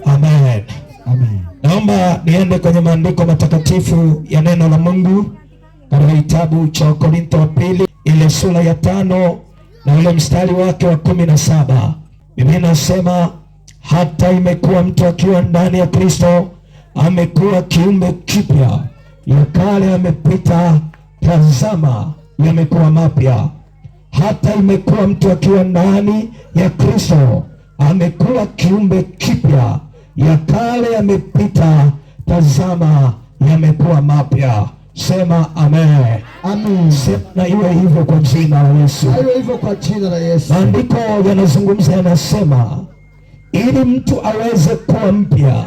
Amen. Amen. Naomba niende kwenye maandiko matakatifu ya neno la Mungu katika kitabu cha Korintho wa pili ile sura ya 5 na ule mstari wake wa 17. Biblia inasema hata imekuwa mtu akiwa ndani ya Kristo amekuwa kiumbe kipya, ya kale yamepita, tazama yamekuwa mapya. Hata imekuwa mtu akiwa ndani ya Kristo amekuwa kiumbe kipya, ya kale yamepita, tazama yamekuwa mapya. Sema amen. Amen. Sema iwe hivyo kwa jina la Yesu. Iwe hivyo kwa jina la Yesu. Maandiko yanazungumza, yanasema ili mtu aweze kuwa mpya.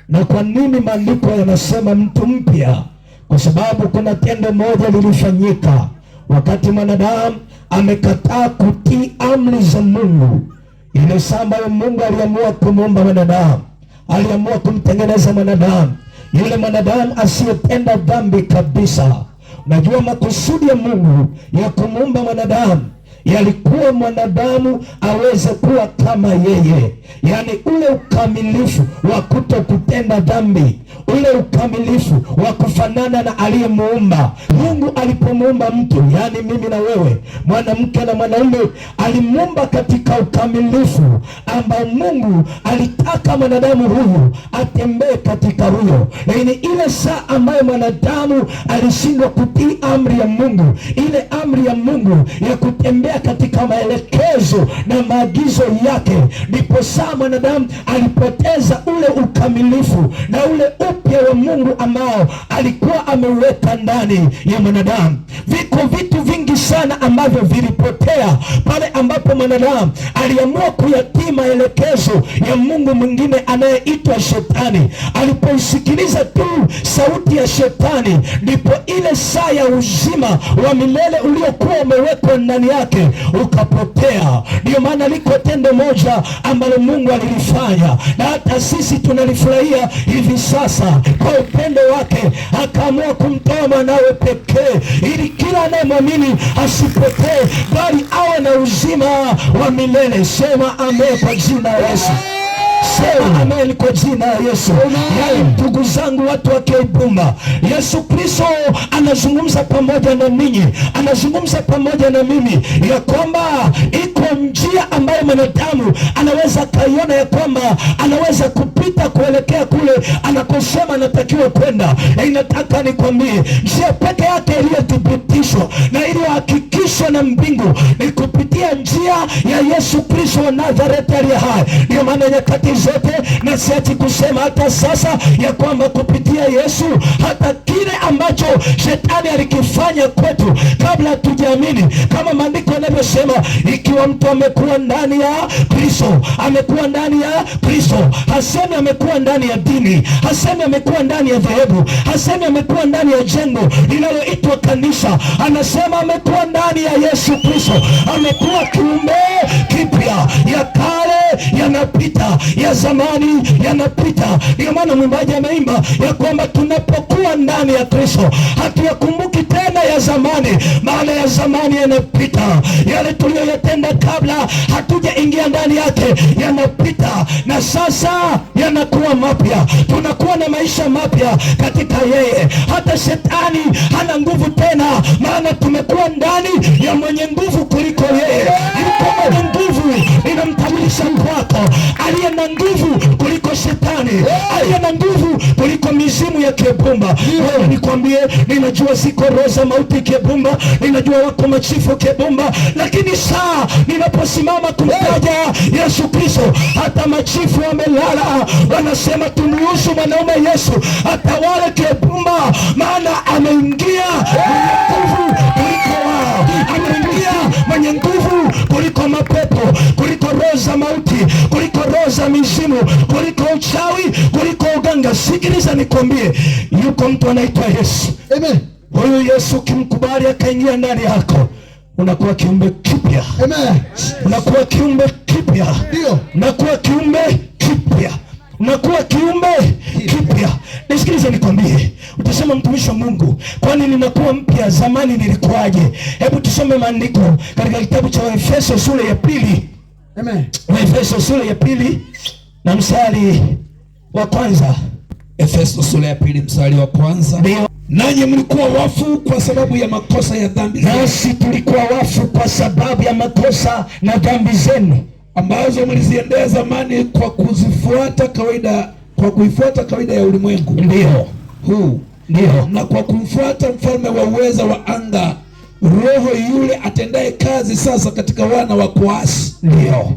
Na kwa nini maandiko yanasema mtu mpya? Kwa sababu kuna tendo moja lilifanyika wakati mwanadamu amekataa kutii amri za Mungu. Ile saa ambayo Mungu aliamua kumuumba mwanadamu, aliamua kumtengeneza mwanadamu, yule mwanadamu asiyetenda dhambi kabisa. Unajua makusudi ya Mungu ya kumuumba mwanadamu yalikuwa mwanadamu aweze kuwa kama yeye, yaani ule ukamilifu wa kuto kutenda dhambi, ule ukamilifu wa kufanana na aliyemuumba. Mungu alipomuumba mtu, yaani mimi na wewe, mwanamke na mwanaume, alimuumba katika ukamilifu ambao Mungu alitaka mwanadamu huyu atembee katika huyo. Lakini ile saa ambayo mwanadamu alishindwa kutii amri ya Mungu, ile amri ya Mungu ya kutembea katika maelekezo na maagizo yake, ndipo saa mwanadamu alipoteza ule ukamilifu na ule upya wa Mungu ambao alikuwa ameweka ndani ya mwanadamu. Viko vitu vingi sana ambavyo vilipotea pale ambapo mwanadamu aliamua kuyatii maelekezo ya Mungu mwingine anayeitwa Shetani. Alipoisikiliza tu sauti ya Shetani, ndipo ile saa ya uzima wa milele uliokuwa umewekwa ndani yake ukapotea. Ndio maana liko tendo moja ambalo Mungu alilifanya, na hata sisi tunalifurahia hivi sasa. Kwa upendo wake akaamua kumtoa mwanawe pekee, ili kila anayemwamini asipotee, bali awe na uzima wa milele. Sema amen kwa jina la Yesu. Sema amen kwa jina la Yesu. Yaani ndugu zangu, watu wa Kibumba, Yesu Kristo anazungumza pamoja na ninyi, anazungumza pamoja na mimi, ya kwamba iko njia ambayo mwanadamu anaweza kaiona, ya kwamba anaweza kupita kuelekea kule anakosema anatakiwa kwenda. Na inataka nikwambie, njia peke yake iliyothibitishwa na iliyohakikishwa na mbingu ni kupitia njia ya Yesu Kristo wa Nazareti aliye hai. Ndio maana nyakati zote na siachi kusema hata sasa ya kwamba kupitia Yesu hata kile ambacho Shetani alikifanya kwetu kabla hatujaamini, kama maandiko yanavyosema, ikiwa mtu amekuwa ndani ya Kristo, amekuwa ndani ya Kristo. Hasemi amekuwa ndani ya dini, hasemi amekuwa ndani ya dhehebu, hasemi amekuwa ndani ya jengo linaloitwa kanisa. Anasema amekuwa ndani ya Yesu Kristo, amekuwa kiumbe kipya, ya kale yanapita, ya zamani yanapita. Ndio maana mwimbaji ameimba ya kwamba tunapokuwa ndani ya Kristo hatuyakumbuki tena ya zamani, maana ya zamani yanapita. Yale tuliyoyatenda kabla hatujaingia ndani yake yanapita, na sasa yanakuwa mapya. Tunakuwa na maisha mapya katika yeye. Hata Shetani hana nguvu tena, maana tumekuwa ndani ya mwenye nguvu kuliko yeye. Yuko mwenye nguvu, ninamtambulisha kwako, aliye na nguvu kuliko Shetani, aliye na nguvu kuliko mizimu ya Kibumba. Wewe nikwambie, ninajua ziko roho za mauti Kibumba, ninajua wako machifu Kibumba, lakini saa ninaposimama kumtaja Yesu Kristo, hata machifu wamelala, wanasema tumruhusu mwanaume Yesu atawale Kibumba, maana ameingia mwenye nguvu kuliko wao, ameingia mwenye nguvu kuliko mapepo, kuliko roho za mauti, kuliko roho za mizimu, kuliko uchawi, kuliko uganga. Sikiliza nikwambie, yuko mtu anaitwa Yesu. Amen. Huyu Yesu kimkubali akaingia ndani yako, unakuwa kiumbe kipya. Amen. Unakuwa kiumbe kipya. Ndio. Unakuwa kiumbe kipya. Unakuwa kiumbe kipya. Nisikilize nikwambie, utasema mtumishi wa Mungu, kwani ninakuwa mpya? Zamani nilikuwaje? Hebu tusome maandiko katika kitabu cha Efeso sura ya pili. Amen. Efeso sura ya pili na mstari wa kwanza. Efeso sura ya pili mstari wa kwanza. Ndio. Nanyi mlikuwa wafu kwa sababu ya makosa ya dhambi zenu. Nasi tulikuwa wafu kwa sababu ya makosa na dhambi zenu, ambazo mliziendea zamani kwa kuifuata kawaida ya ulimwengu. Ndio. Huu. Ndio. Na kwa kumfuata mfalme wa uweza wa anga, roho yule atendaye kazi sasa katika wana wa kuasi. Ndio.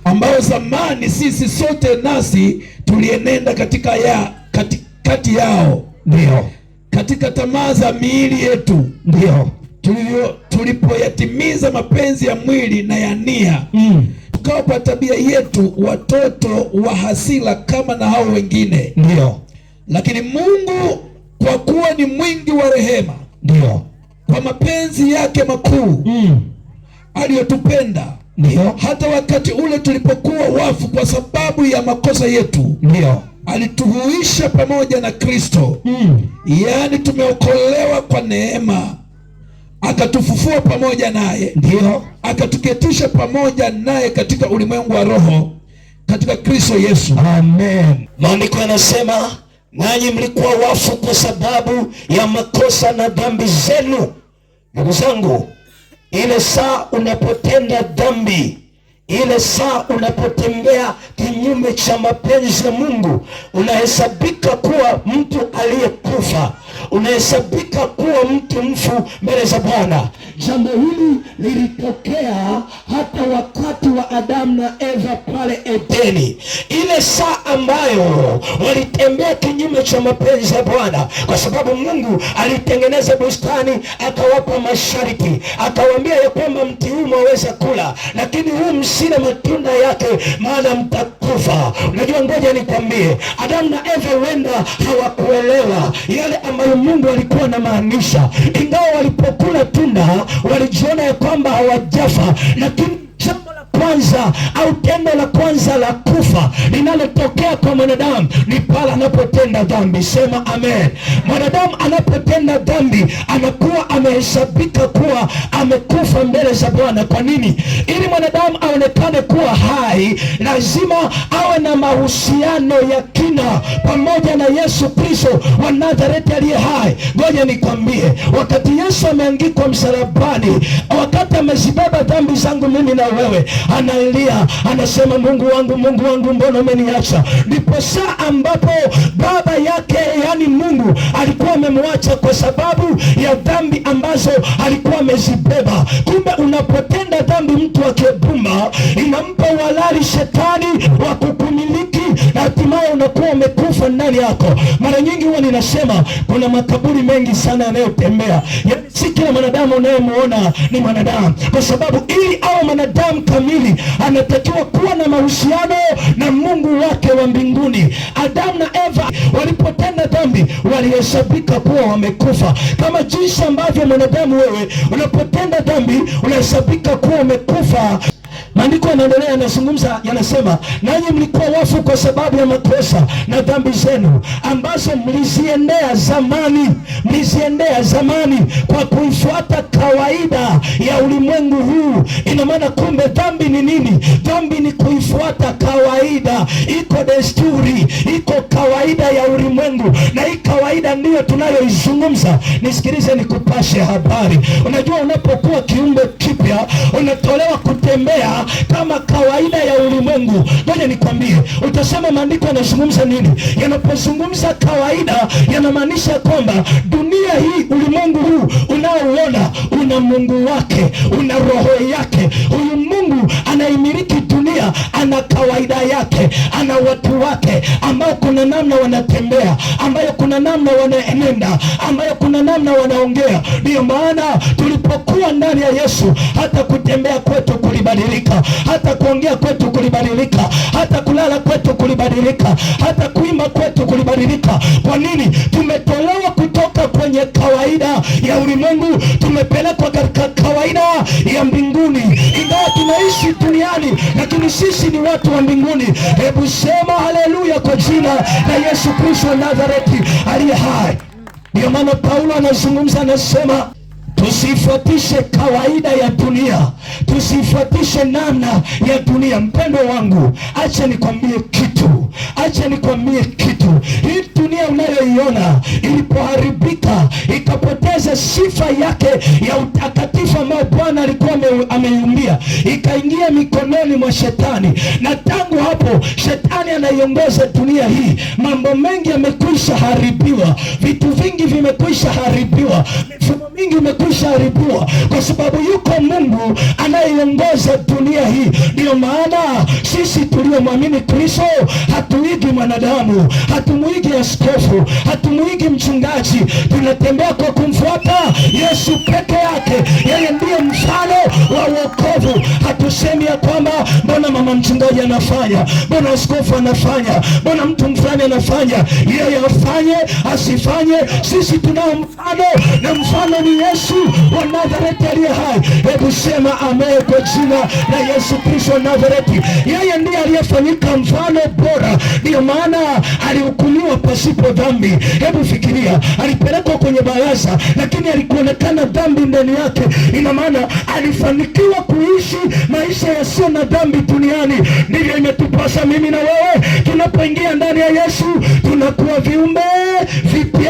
Ambao zamani sisi sote nasi tulienenda katikati yao. Ndio. Katika tamaa za miili yetu. Ndio. Tulipoyatimiza mapenzi ya mwili na ya nia. Tukawa kwa tabia yetu watoto wa hasira kama na hao wengine. Ndio. Lakini Mungu kwa kuwa ni mwingi wa rehema. Ndio. Kwa mapenzi yake makuu aliyotupenda. Ndio. Hata wakati ule tulipokuwa wafu kwa sababu ya makosa yetu. Ndio. Alituhuisha pamoja na Kristo. Yaani tumeokolewa kwa neema. Akatufufua pamoja naye. Ndio. Akatuketisha pamoja naye katika ulimwengu wa roho katika Kristo Yesu. Amen. Maandiko yanasema, nanyi mlikuwa wafu kwa sababu ya makosa na dhambi zenu. Ndugu zangu, ile saa unapotenda dhambi, ile saa unapotembea kinyume cha mapenzi ya Mungu, unahesabika kuwa mtu aliyekufa, unahesabika kuwa mtu mfu mbele za Bwana. Jambo hili lilitokea hata wakati wa Adamu na Eva pale Edeni, ile saa ambayo walitembea kinyume cha mapenzi ya Bwana, kwa sababu Mungu alitengeneza bustani, akawapa masharti, akawaambia ya kwamba mti huu mwaweza kula, lakini huu msile matunda yake, maana mtakufa. Unajua, ngoja nikwambie, Adamu na Eva huenda hawakuelewa yale ambayo Mungu alikuwa anamaanisha, ingawa walipokula tunda walijiona ya kwamba hawajafa, lakini jambo la kwanza au tendo la kwanza la kufa linalotokea kwa mwanadamu ni pale anapotenda dhambi. Sema amen. Mwanadamu anapotenda dhambi anakuwa amehesabika kuwa amekufa mbele za Bwana. Kwa nini? Ili mwanadamu aonekane kuwa hai, lazima awe na mahusiano ya kina pamoja na Yesu Kristo wa Nazareti aliye hai. Ngoja nikwambie, wakati Yesu ameangikwa msalabani, wakati amezibeba dhambi zangu mimi na wewe, analia, anasema, Mungu wangu, Mungu wangu, mbona umeniacha? Ndipo saa ambapo baba yake, yani Mungu, alikuwa amemwacha kwa sababu ya dhambi ambazo alikuwa amezibeba. Kumbe unapotenda dhambi, mtu akibumba, inampa walali shetani wa kukumiliki, na hatimaye unakuwa umekufa ndani yako. Mara nyingi huwa ninasema kuna makaburi mengi sana yanayotembea, yani si kila mwanadamu unayemuona ni mwanadamu, kwa sababu ili awe mwanadamu kamili anatakiwa kuwa na mahusiano na Mungu wake wa mbinguni. Adamu na Eva walipotenda dhambi walihesabika kuwa wamekufa, kama jinsi ambavyo mwanadamu wewe unapotenda dhambi unahesabika kuwa umekufa. Maandiko yanaendelea, yanazungumza, yanasema, nanyi mlikuwa wafu kwa sababu ya makosa na dhambi zenu ambazo mliziendea zamani kwa kuifuata kawaida ya ulimwengu huu. Ina maana kumbe dhambi ni nini? Dhambi ni kuifuata kawaida, iko desturi, iko kawaida ya ulimwengu, na hii kawaida ndiyo tunayoizungumza. Nisikilize nikupashe habari. Unajua, unapokuwa kiumbe kipya unatolewa kutembea kama kawaida ya ulimwengu. Ngoja nikwambie, utasema maandiko yanazungumza nini? Yanapozungumza kawaida, yanamaanisha kwamba dunia hii, ulimwengu huu unaouona, una Mungu wake, una roho yake. Huyu Mungu anaimiliki dunia, ana kawaida yake, ana watu wake ambao kuna namna wanatembea, ambayo kuna namna wanaenenda, ambayo kuna namna wanaongea. Ndio maana tulipokuwa ndani ya Yesu, hata kutembea kwetu kulibadilika, hata kuongea kwetu kulibadilika, hata kulala kwetu kulibadilika, hata kuimba kwetu kulibadilika. Kwa nini? Tumetolewa kutoka kwenye kawaida ya ulimwengu, tumepelekwa katika kawaida ya mbinguni. Ingawa tunaishi tunaishi duniani, lakini sisi ni watu wa mbinguni. Hebu sema haleluya kwa jina la Yesu Kristo wa Nazareti aliye hai. Ndio maana Paulo anazungumza, anasema tusifuatishe kawaida ya dunia, tusifuatishe namna ya dunia. Mpendo wangu, acha nikwambie kitu, acha nikwambie kitu. Hii dunia unayoiona ilipoharibika, ikapoteza sifa yake ya utakatifu ambao Bwana alikuwa ameiumbia, ikaingia mikononi mwa Shetani, na tangu hapo Shetani anaiongoza dunia hii. Mambo mengi yamekwisha haribiwa, vitu vingi vimekwisha haribiwa, mifumo mingi imekwisha haribiwa, kwa sababu yuko Mungu anayeongoza dunia hii. Ndio maana sisi tuliomwamini Kristo hatuigi mwanadamu, hatumuigi askofu, hatumuigi mchungaji, tunatembea kwa kumfuata Yesu peke yake. Yeye ndiye mfano wa wokovu. Hatusemi ya kwamba mbona mama mchungaji anafanya, mbona askofu anafanya, mbona mtu fulani anafanya. Yeye afanye asifanye, sisi tunao mfano, na mfano ni Yesu wa Nazareti aliye hai. Hebu sema amen kwa jina la Yesu Kristo wa Nazareti. Yeye ndiye aliyefanyika mfano bora, ndio maana alihukumiwa pasipo dhambi. Hebu fikiria, alipelekwa kwenye baraza, lakini alikuonekana dhambi ndani yake. Ina maana alifanikiwa kuishi maisha yasiyo na dhambi duniani. Ndivyo imetupasa mimi na wewe, tunapoingia ndani ya Yesu tunakuwa viumbe vipya.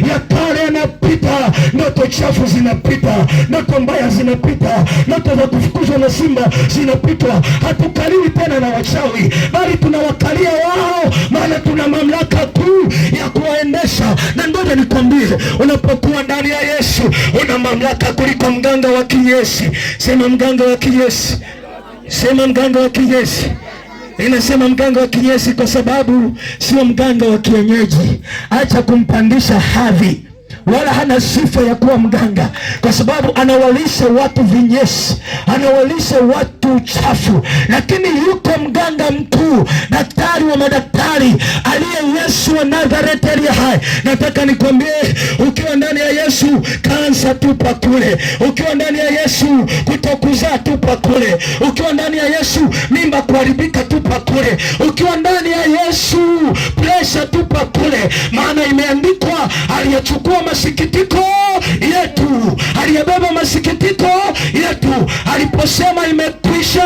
Ya kale yanapita, ndoto chafu zinapita, ndoto mbaya zinapita, ndoto za kufukuzwa na simba zinapitwa. Hatukaliwi tena na wachawi, bali tunawakalia wao, maana tuna mamlaka kuu ya kuwaendesha. Na ngoja nikwambie, unapokuwa ndani ya Yesu una mamlaka kuliko mganga wa kinyesi. Sema mganga wa kinyesi, sema mganga wa kinyesi. Inasema mganga wa kinyesi kwa sababu sio mganga wa kienyeji. Acha kumpandisha hadhi, wala hana sifa ya kuwa mganga, kwa sababu anawalisha watu vinyesi, anawalisha watu chafu. Lakini yuko mganga mkuu, daktari wa madaktari, aliye Yesu wa Nazareti aliye hai. Nataka nikwambie, ukiwa ndani ya Yesu, kansa tupa kule. Ukiwa ndani ya Yesu, kutokuzaa tupa kule. Ukiwa ndani ya Yesu, mimba kuharibika tupa kule. Ukiwa ndani ya Yesu, presha tupa kule. Maana imeandikwa, aliyechukua masikitiko yetu, aliyebeba masikitiko yetu, aliposema imekwisha,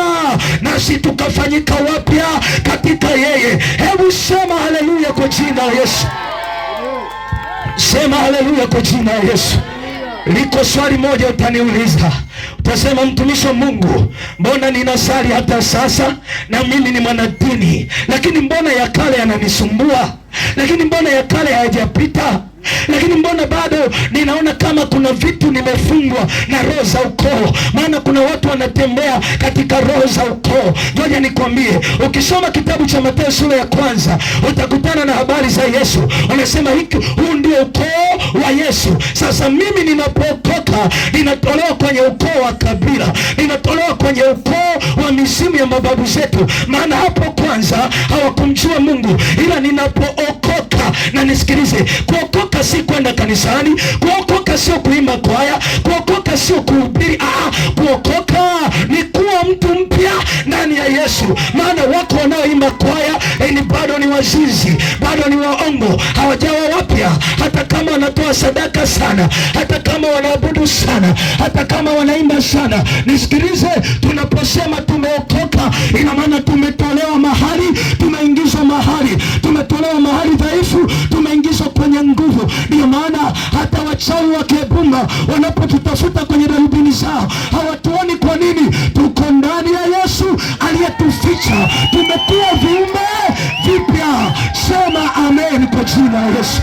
nasi tukafanyika wapya katika yeye. Hebu sema haleluya kwa jina la Yesu. Sema haleluya kwa jina la Yesu. Liko swali moja utaniuliza, utasema mtumishi wa Mungu, mbona ninasali hata sasa na mimi ni mwanadini, lakini mbona ya kale yananisumbua, lakini mbona ya kale hayajapita, lakini mbona bado ninaona kama kuna vitu nimefungwa na roho za ukoo. Maana kuna watu wanatembea katika roho za ukoo. Ngoja nikwambie, ukisoma kitabu cha Mathayo sura ya 1 utakutana na habari za Yesu. Wanasema huu ndio ukoo wa Yesu. Sasa mimi ninapookoka, ninatolewa kwenye ukoo wa kabila, ninatolewa kwenye ukoo wa misimu ya mababu zetu. Maana hapo kwanza hawakumjua Mungu, ila ninapookoka, na nisikilize, kuokoka si kwenda kanisani, kuokoka sio kuimba kwaya, kuokoka sio kuhubiri. Kuokoka ni kuwa mtu mpya ndani ya Yesu. Maana wako wanaoimba kwaya ni bado ni wazizi, bado ni waongo, hawajawa wapya. Hata kama wanatoa sadaka sana, hata kama wanaabudu sana, hata kama wanaimba sana. Nisikilize, tunaposema tumeokoka, ina maana tumetolewa mahali, tumeingizwa mahali, tumetolewa mahali dhaifu, tumeingizwa kwenye nguvu. Ndio maana hata wachawi wa Kibumba wanapotutafuta kwenye darubini zao hawatuoni. Kwa nini? Tuko ndani ya Yesu aliyetuficha, tumekuwa viumbe vipya. Sema amen kwa jina la Yesu.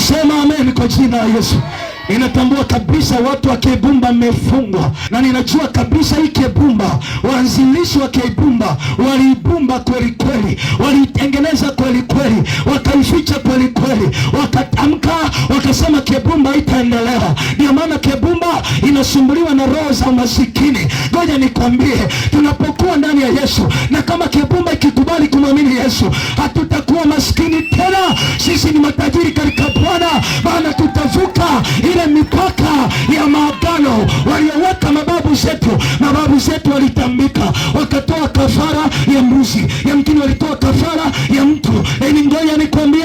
Sema amen kwa jina la Yesu. Ninatambua kabisa watu wa Kibumba mmefungwa, na ninajua kabisa hii Kibumba, waanzilishi wa Kibumba waliibumba kweli kweli, walitengeneza kweli kweli, wakaificha kweli kweli, wakatamka wakasema Kibumba itaendelea. Ndio maana Kibumba inasumbuliwa na roho za masikini. Ngoja nikwambie, tunapokuwa ndani ya Yesu, na kama Kibumba ikikubali kumwamini Yesu, hatutakuwa maskini tena. Sisi ni matajiri katika Bwana, maana tutavuka ile mipaka ya maagano walioweka mababu zetu, mababu zetu walitambika, wakatoa kafara ya mbuzi, yamkini walitoa kafara ya mtu. Ni ngoja nikwambie,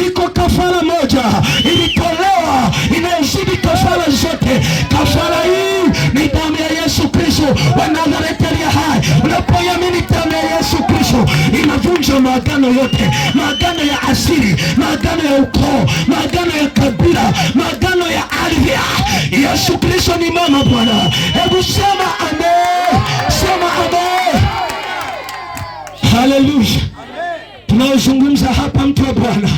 iko kafara moja ilitolewa inayozidi kafara zote. Kafara hii ni damu ya Yesu Kristo wa Nazareti aliye hai. Unapoiamini damu ya Yesu Kristo inavunja maagano yote, maagano ya asili, maagano ya ukoo, maagano ya kabila, maagano ya ardhi. Yesu Kristo ni mama Bwana. Hebu sema amen, sema amen. Haleluya. Tunaozungumza hapa, mtu wa Bwana,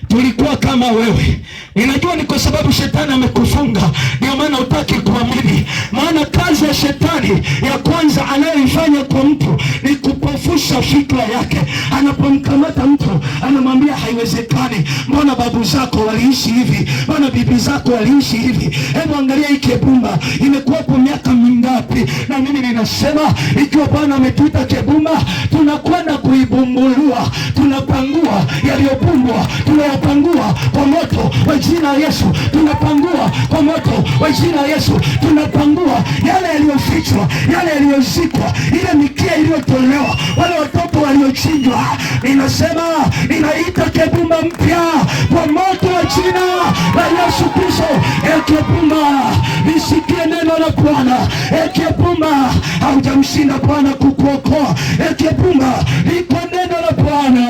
tulikuwa kama wewe. Ninajua ni kwa sababu shetani amekufunga, ndio maana hutaki kuamini. Maana kazi ya shetani ya kwanza anayoifanya kwa mtu ni kupofusha fikra yake. Anapomkamata mtu anamwambia haiwezekani, mbona babu zako waliishi hivi, mbona bibi zako waliishi hivi, hebu angalia hii Kebumba imekuwepo miaka mingapi? Na mimi ninasema ikiwa Bwana ametuita Kebumba, tunakwenda kuibumbulua, tunapangua yaliyobumbwa, tunayapangua kwa moto wa jina la Yesu, tunapangua kwa moto wa jina la Yesu, tunapangua yale yaliyofichwa, yale yaliyozikwa, ile mikia iliyotolewa, wale watoto waliochinjwa. Ninasema ninaita Kebumba mpya kwa moto wa jina la Yesu Kristo. Kebumba, nisikie neno la Bwana. Kebumba, haujamshinda Bwana kukuokoa. Kebumba, liko neno la Bwana.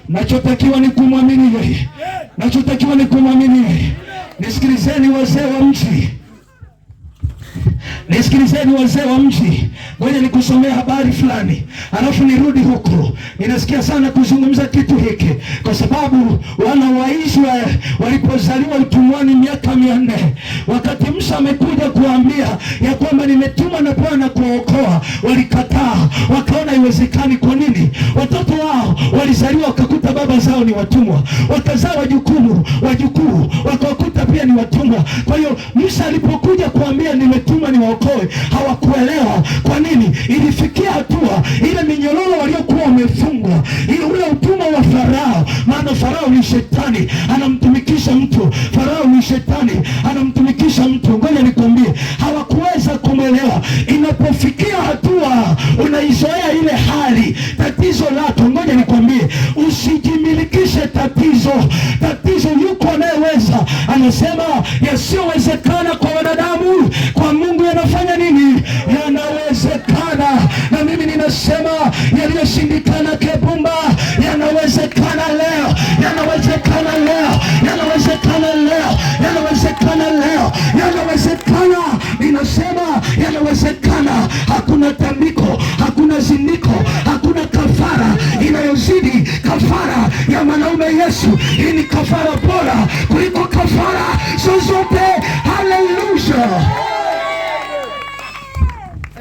Nachotakiwa ni kumwamini yeye, nachotakiwa ni kumwamini yeye. Nisikilizeni wazee wa mji, nisikilizeni wazee wa mji. Ngoja nikusomea habari fulani, alafu nirudi huko. Ninasikia sana kuzungumza kitu hiki kwa sababu wana wa Israeli walipozaliwa utumwani miaka 400, wakati Musa amekuja kuambia ya kwamba nimetumwa na Bwana kuokoa, walikataa, wakaona haiwezekani. Kwa nini? Watoto wao walizaliwa wakakuta baba zao ni watumwa, wakazaa wajukuu wakawakuta pia ni watumwa. Kwa hiyo Musa alipokuja kuambia nimetumwa niwaokoe, hawakuelewa. Kwa nini? Ilifikia hatua ile minyororo waliokuwa wamefungwa, ile ule utumwa wa Farao, maana Farao ni shetani anamtumikisha mtu, Farao ni shetani anamtumikisha mtu. Ngoja nikwambie, hawakuweza kumwelewa. Inapofikia hatua unaizoea ile hali, tatizo lako, ngoja nikwambie, usijimilikishe tatizo. Tatizo yuko anayeweza. Anasema yasiyowezekana kwa wanadamu, kwa Mungu yanafanya nini? Yanawezekana. Na mimi ninasema yaliyoshindikana Kebumba yanawezekana leo, yanawezekana leo, yanawezekana leo, yanawezekana leo, yanawezekana. Ninasema yanawezekana. Hakuna tambiko, hakuna zindiko, hakuna kafara inayozidi kafara ya mwanaume Yesu. Hii ni kafara bora kuliko kafara zozote. Haleluya,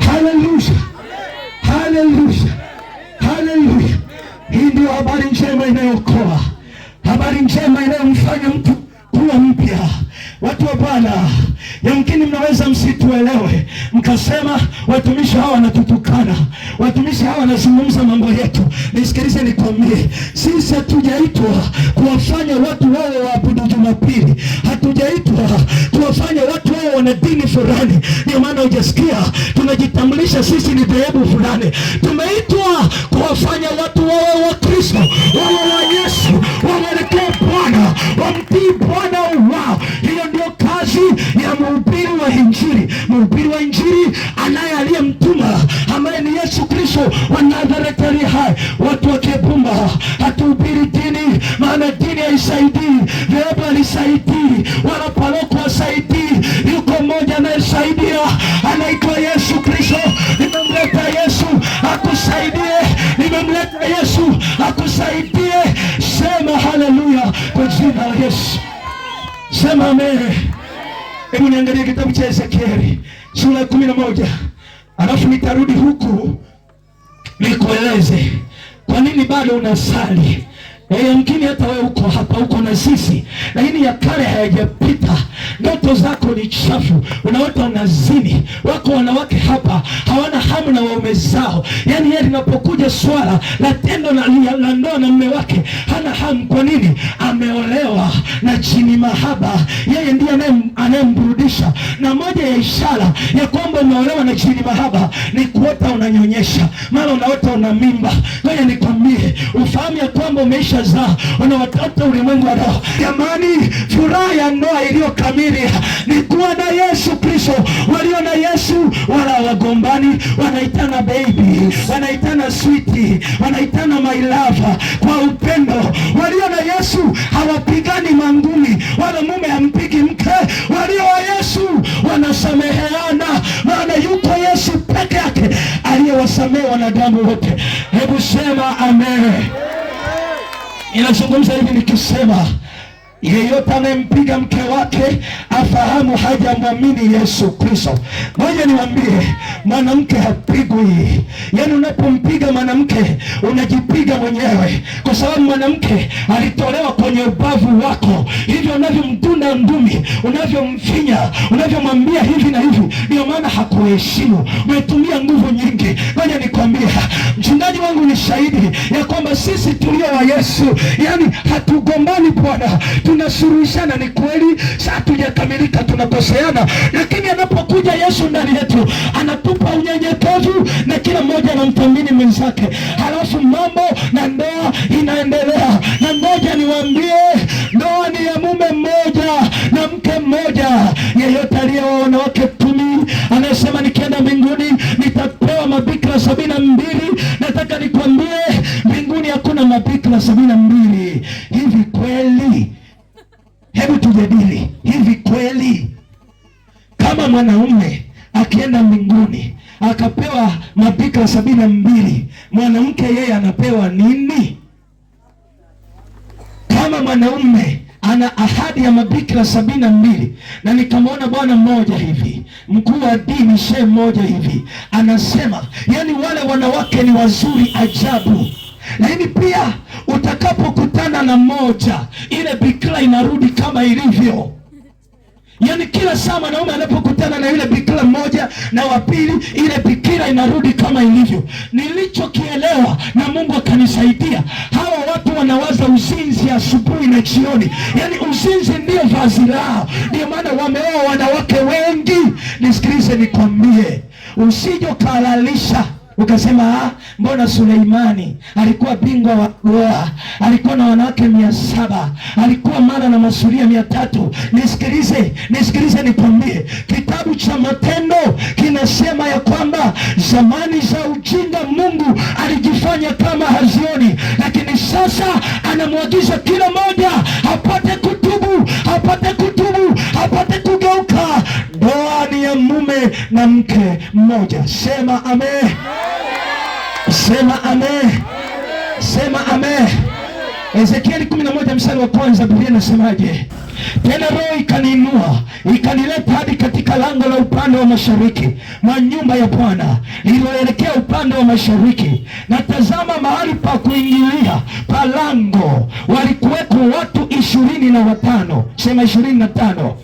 haleluya, haleluya, haleluya. Hii ndio habari njema inayookoa, habari njema inayomfanya mtu kuwa mpya. Watu wa Bwana, yamkini mnaweza msituelewe, mkasema watumishi hawa wanatutukana, watumishi hawa wanazungumza mambo yetu. Nisikilize nikwambie, sisi hatujaitwa kuwafanya watu wawe waabudu Jumapili, hatujaitwa kuwafanya watu wawe wana dini fulani. Ndio maana hujasikia tunajitambulisha sisi ni dhehebu fulani. Tumeitwa kuwafanya watu wawe wa Kristo, wawe wa Yesu, wamwelekee Bwana, wamtii Bwana wao. Hiyo ndio kazi ya mhubiri wa Injili. Mhubiri wa Injili anaye aliyemtuma, ambaye ni Yesu Kristo wa Nazareti aliye hai. Watu wa Kebumba hatuhubiri dini, maana dini haisaidii, dhehebu halisaidii, wala paroko hasaidii. Yuko mmoja anayesaidia, anaitwa Yesu Kristo. Nimemleta Yesu akusaidie, nimemleta Yesu akusaidie. Sema haleluya kwa jina la Yesu. Sema amen. Hebu niangalie kitabu cha Ezekieli sura ya 11, alafu nitarudi huku nikueleze kwa nini bado unasali. Yamkini hata wewe uko hapa, uko na sisi, lakini ya kale hayajapita. Ndoto zako ni chafu, unaota unazini. Wako wanawake hapa hawana hamu na waume zao, yaani yeye linapokuja swala la tendo la ndoa na mume wake hana hamu. Kwa nini? Ameolewa na chini mahaba, yeye ndiye anayemburudisha. Na moja ya ishara ya kwamba umeolewa na chini mahaba ni kuota unanyonyesha, mara unaota una mimba. Ngoja nikwambie, ufahamu ya kwamba umeisha zaa, una watoto ulimwengu wa roho. Jamani, furaha ya ndoa iliyo kamili ni kuwa na Yesu Kristo. Walio na Yesu wala wagombani, wanaitana baby, wanaitana sweetie, wanaitana my lover kwa upendo. Walio na Yesu hawapigani mangumi, wala mume hampigi mke. Walio wa Yesu wanasameheana, maana yuko Yesu peke yake aliyewasamehe wanadamu wote. Hebu sema amen. Inazungumza hivi nikisema, yeyote anayempiga mke wake afahamu hajamwamini Yesu Kristo. Ngoja niwaambie, mwanamke hapigwi. Yaani unapompiga mwanamke unajipiga mwenyewe, kwa sababu mwanamke alitolewa kwenye ubavu wako. Hivyo unavyomtunda ngumi, unavyomfinya, unavyomwambia hivi na hivi, ndio maana hakuheshimu. Umetumia nguvu nyingi. Ngoja nikwambie, mchungaji wangu ni shahidi ya kwamba sisi tulio wa Yesu, yaani hatugombani Bwana, tunasuluhishana. Ni kweli saa hatujakamilika, tunakoseana, lakini anapokuja Yesu ndani yetu anatupa unyenyekevu na kila mmoja anamthamini mwenzake, halafu mambo na ndoa inaendelea. Na ngoja niwaambie, ndoa ni ya mume mmoja na mke mmoja. Yeyote aliyeoa wanawake 10 anayesema nikienda mbinguni nitapewa mabikira 72, nataka nikwambie, mbinguni hakuna mabikira 72. Hivi kweli? Hebu tujadili, hivi kweli kama mwanaume akienda mbinguni akapewa mabikira 72, mwanamke yeye anapewa nini? Kama mwanaume ana ahadi ya mabikira 72, na nikamwona bwana mmoja hivi, mkuu wa dini, shehe mmoja hivi, anasema yani wale wanawake ni wazuri ajabu, lakini pia utakapokutana na mmoja, ile bikira inarudi kama ilivyo. Yaani kila saa mwanaume anapokutana na yule bikira mmoja na wa pili, ile bikira inarudi kama ilivyo. Nilichokielewa na Mungu akanisaidia, hawa watu wanawaza uzinzi asubuhi na jioni. Yaani uzinzi ndio vazi lao, ndio maana wameoa wanawake wengi. Nisikilize nikwambie, usije ukalalisha ukasema mbona Suleimani alikuwa bingwa wa ndoa, alikuwa na wanawake 700, alikuwa mara na masuria 300. Nisikilize nikwambie, kitabu cha Matendo kinasema ya kwamba zamani za ujinga Mungu alijifanya kama hazioni, lakini sasa anamwagiza kila moja apate kutubu, apate kugeuka. Ndoa ni ya mume na mke mmoja. Sema amen. Sema amen. Sema amen. Ezekieli 11 mstari wa kwanza, Biblia inasemaje? Tena Roho ikaniinua ikanileta hadi katika lango la upande wa mashariki mwa nyumba ya Bwana lililoelekea upande wa mashariki, na tazama, mahali pa kuingilia pa lango walikuweko watu 25. Sema 25.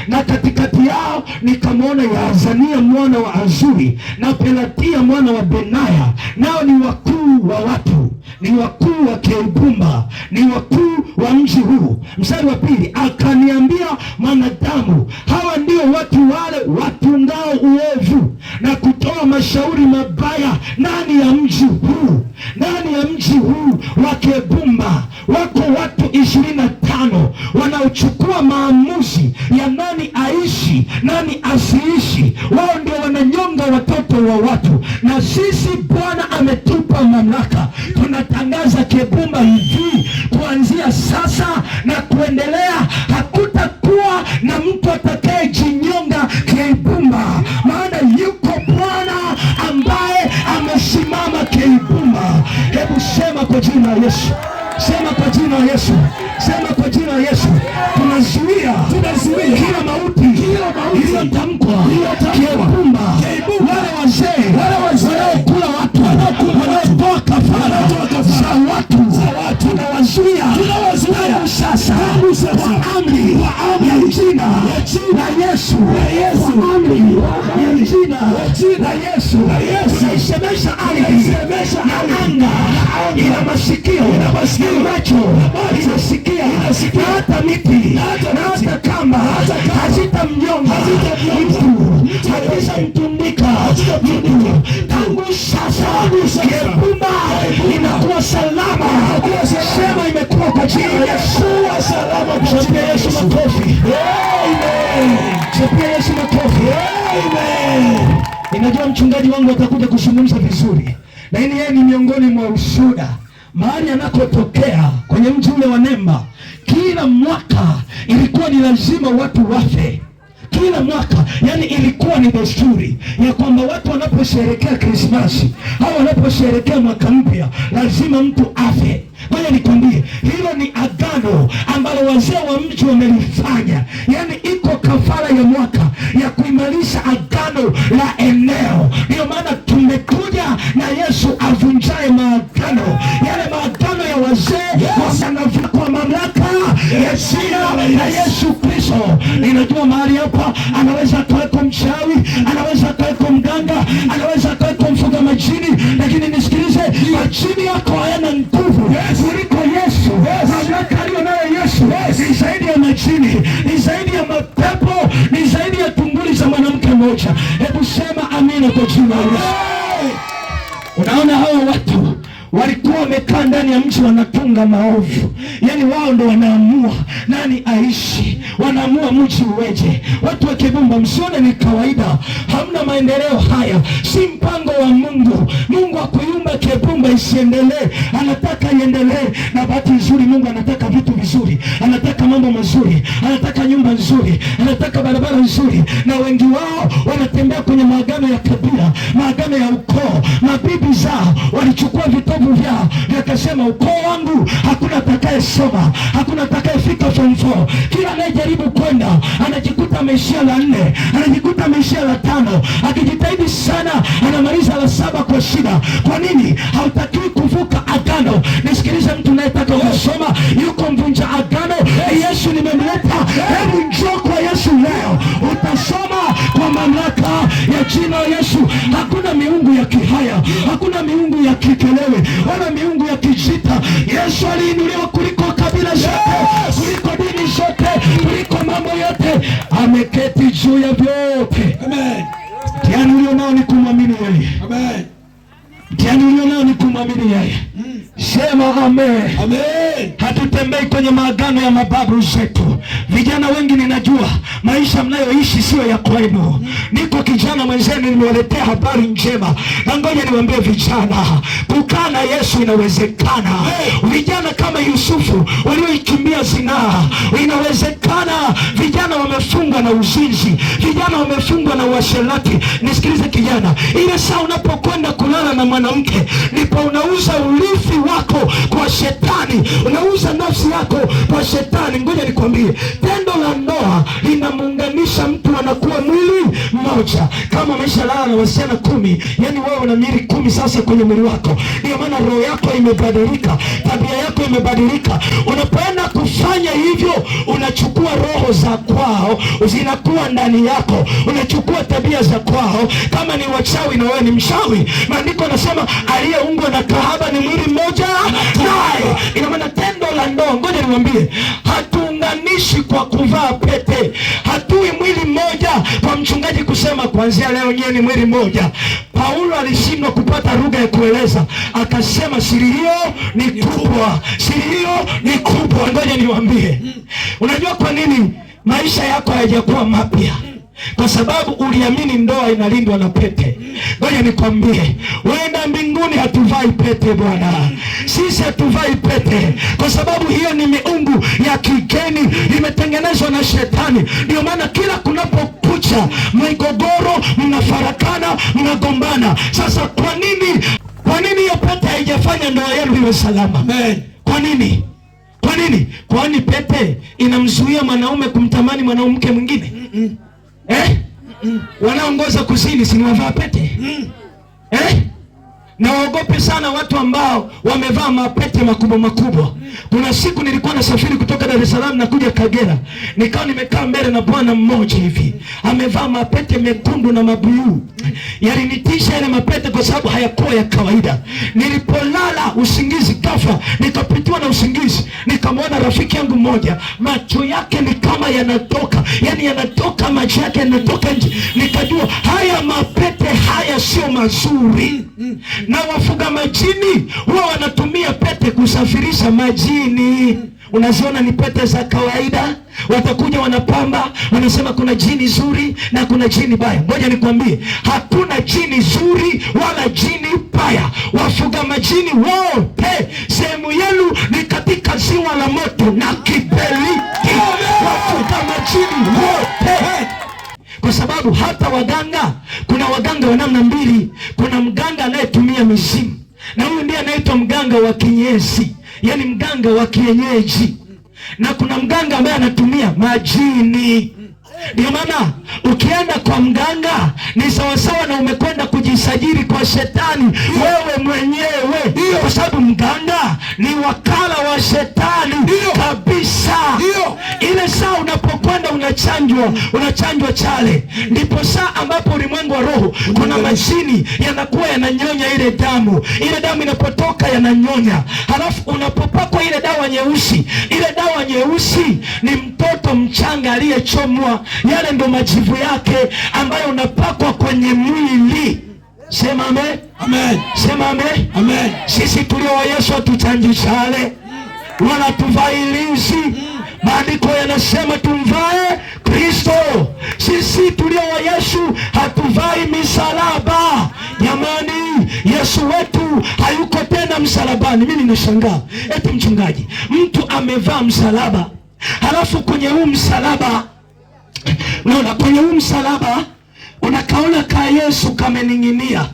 Na katikati yao nikamwona Yaazania mwana wa Azuri na Pelatia mwana wa Benaya, nao ni wakuu wa watu, ni wakuu wa Keibumba, ni wakuu wa mji huu. Mstari wa 2, akaniambia, mwanadamu, hawa ndio watu wale watungao uovu na kutoa mashauri mabaya ndani ya mji huu. Ndani ya mji huu wa Keibumba wako watu 25 wanaochukua maamuzi ya nani aishi, nani asiishi. Wao ndio wananyonga watoto wa watu, na sisi Bwana ametupa mamlaka. Tunatangaza Keibumba hivi, kuanzia sasa na kuendelea hakutakuwa na mtu atakayejinyonga Keibumba, maana yuko Bwana ambaye amesimama Keibumba. Hebu sema kwa jina la Yesu. Sema kwa jina la Yesu. Sema kwa jina la Yesu. Tunazuia kila mauti iliyotamkwa Keibumba. Wale wazee wanaokula watu, wanaotoa kafara za watu kwa amri ya jina la Yesu, kwa amri ya jina la Yesu, unaisemesha ardhi na anga, ina masikio, macho inasikia, hata miti na hata kamba hazitamnyonga mtu, hazitamtundika mtu. Tangu sasa Kibumba inakuwa salama. Sema imekuwa kwa jina la Yesu. Chapia Yesu makofi. Chapia Yesu makofi. Inajua mchungaji wangu atakuja kuzungumza vizuri, lakini yeye ni miongoni mwa ushuhuda mahali anakotokea kwenye mji ule wa Nemba. Kila mwaka ilikuwa ni lazima watu wafe, kila mwaka. Yani ilikuwa ni desturi ya kwamba watu wanaposherehekea Krismasi au wanaposherehekea mwaka mpya lazima mtu afe. Ngoja nikwambie, hilo ni agano ambalo wazee wa mji wamelifanya. Yani iko kafara ya mwaka ya kuimarisha agano la eneo. Ndio maana tumekuja na Yesu avunjaye maagano, yale maagano ya wazee wasanavuna kwa mamlaka ya jina la Yesu Kristo. Ninajua mahali hapa anaweza akaweko mchawi, anaweza akaweko mganga, anaweza akaweko mfuga majini, lakini nisikilize, majini yako hayana nguvu kuliko Yesu. Mamlaka aliyo nayo Yesu ni zaidi ya majini, ni zaidi ya mapepo, ni zaidi ya tunguli za mwanamke mmoja. Hebu sema amina kwa jina la Yesu. Unaona hawa watu walikuwa wamekaa ndani ya mji wanatunga maovu. Yani wao ndo wanaamua nani aishi, wanaamua mji uweje. Watu wa Kibumba, msione ni kawaida, hamna maendeleo haya, si mpango wa Mungu. Mungu akuiumba Kibumba isiendelee, anataka iendelee. Na bahati nzuri Mungu anataka vitu vizuri, anataka mambo mazuri, anataka nyumba nzuri, anataka barabara nzuri. Na wengi wao wanatembea kwenye maagano ya kabila, maagano ya ukoo. Mabibi zao walichukua vitabu vyao wakasema, ukoo wangu hakuna atakayesoma, hakuna atakayefika form 4. Kila anayejaribu kwenda anajikuta ameishia la 4, anajikuta ameishia la 5, akijitahidi sana anamaliza la 7 kwa shida. Kwa nini? Hautakiwi kuvuka agano. Nisikilize, mtu anayetaka kusoma, yuko mvunja agano. Yesu nimemleta, hebu njoo kwa Yesu leo, utasoma kwa mamlaka ya jina la Yesu. Hakuna miungu ya kihaya, hakuna miungu ya kikelewe, wala miungu ya kijita. Yesu aliinuliwa kuliko kabila zote, kuliko dini zote, kuliko mambo yote. Ameketi juu ya vyote. Amen. Mtihani ulio nao ni kumwamini yeye. Amen. Mtihani ulio nao ni kumwamini yeye. Sema amen. Amen. Hatutembei kwenye maagano ya mababu zetu. Vijana wengi ninajua maisha mnayoishi sio ya kwenu. Niko kijana mwenzenu nimewaletea habari njema. Na ngoja niwaambie vijana, kukaa na Yesu inawezekana. Vijana kama Yusufu walioikimbia zinaa, inawezekana. Vijana wamefungwa na uzinzi, vijana wamefungwa na uasherati. Nisikilize kijana, ile saa unapokwenda kulala na mwanamke ndipo unauza urithi wako kwa shetani, unauza nafsi yako kwa shetani. Ngoja nikwambie, tendo la ndoa linamuunganisha mtu, anakuwa mwili mmoja. Kama umeshalala na wasichana 10, yani wewe una miili 10 sasa kwenye mwili wako. Ndio maana roho yako imebadilika, tabia yako imebadilika. Unapoenda kufanya hivyo, unachukua roho za kwao zinakuwa ndani yako, unachukua tabia za kwao. Kama ni wachawi na wewe ni mchawi, maandiko yanasema aliyeungwa na kahaba ni mwili mmoja naye. Ina maana tendo la ndoa, ngoja niwaambie, hatuunganishi kwa kuvaa pete. Hatui mwili mmoja kwa mchungaji kusema kuanzia leo nyie ni mwili mmoja. Paulo alishindwa kupata lugha ya kueleza, akasema siri hiyo ni kubwa, siri hiyo ni kubwa. Ngoja niwaambie, unajua kwa nini maisha yako hayajakuwa mapya? Kwa sababu uliamini ndoa inalindwa na pete. Ngoja nikwambie, wenda mbinguni hatuvai pete bwana. Sisi hatuvai pete kwa sababu hiyo ni miungu ya kigeni, imetengenezwa na shetani. Ndio maana kila kunapokucha migogoro, mnafarakana, mnagombana. Sasa kwa nini hiyo pete haijafanya ndoa yenu iwe salama? Amen. Kwa nini? Kwa nini? Kwani pete inamzuia mwanaume kumtamani mwanamke mwingine? Wanaongoza kuzini si wavaa pete? Na waogope sana watu ambao wamevaa mapete makubwa makubwa. Kuna siku nilikuwa nasafiri kutoka Dar es Salaam na kuja Kagera. Nikawa nimekaa mbele na bwana mmoja hivi. Amevaa mapete mekundu na mabluu. Yalinitisha yale mapete kwa sababu hayakuwa ya kawaida. Nilipolala usingizi ghafla, nikapitiwa na usingizi. Nikamwona rafiki yangu mmoja, macho yake ni kama yanatoka. Yaani yanatoka, macho yake yanatoka nje. Nikajua haya mapete haya sio mazuri. Na wafuga majini huwa wanatumia pete kusafirisha majini. Unaziona ni pete za kawaida, watakuja wanapamba, wanasema kuna jini zuri na kuna jini baya. Ngoja nikwambie, hakuna jini zuri wala jini baya. Wafuga majini wote sehemu yenu ni katika ziwa la moto na kiberiti. Wafuga majini wote, kwa sababu hata waganga, kuna waganga wa namna mbili. Kuna mganga anayetumia mizimu, na huyu ndiye anaitwa mganga wa kinyesi, yaani mganga wa kienyeji, na kuna mganga ambaye anatumia majini. Ndio maana ukienda kwa mganga ni sawasawa na umekwenda kujisajili kwa shetani wewe mwenyewe, kwa sababu mganga ni wakala wa shetani kabisa. Ile saa unapokwenda unachanjwa chale, ndipo saa ambapo ulimwengu wa roho kuna majini yanakuwa yananyonya ile damu. Ile damu inapotoka yananyonya, halafu unapopakwa ile dawa nyeusi, ile dawa nyeusi ni mtoto mchanga aliyechomwa. Yale ndo majivu yake ambayo unapakwa kwenye mwili. Sema amen. Amen. Sema amen. Amen. Sisi tulio wa Yesu hatuchanji chale wala tuvai linzi. Maandiko yanasema tumvae Kristo. Sisi tulio wa Yesu hatuvai misalaba. Jamani, Yesu wetu hayuko tena msalabani. Mimi ninashangaa, eti mchungaji, mtu amevaa msalaba, halafu kwenye huu msalaba, unaona kwenye huu msalaba unakaona ka Yesu kamening'inia.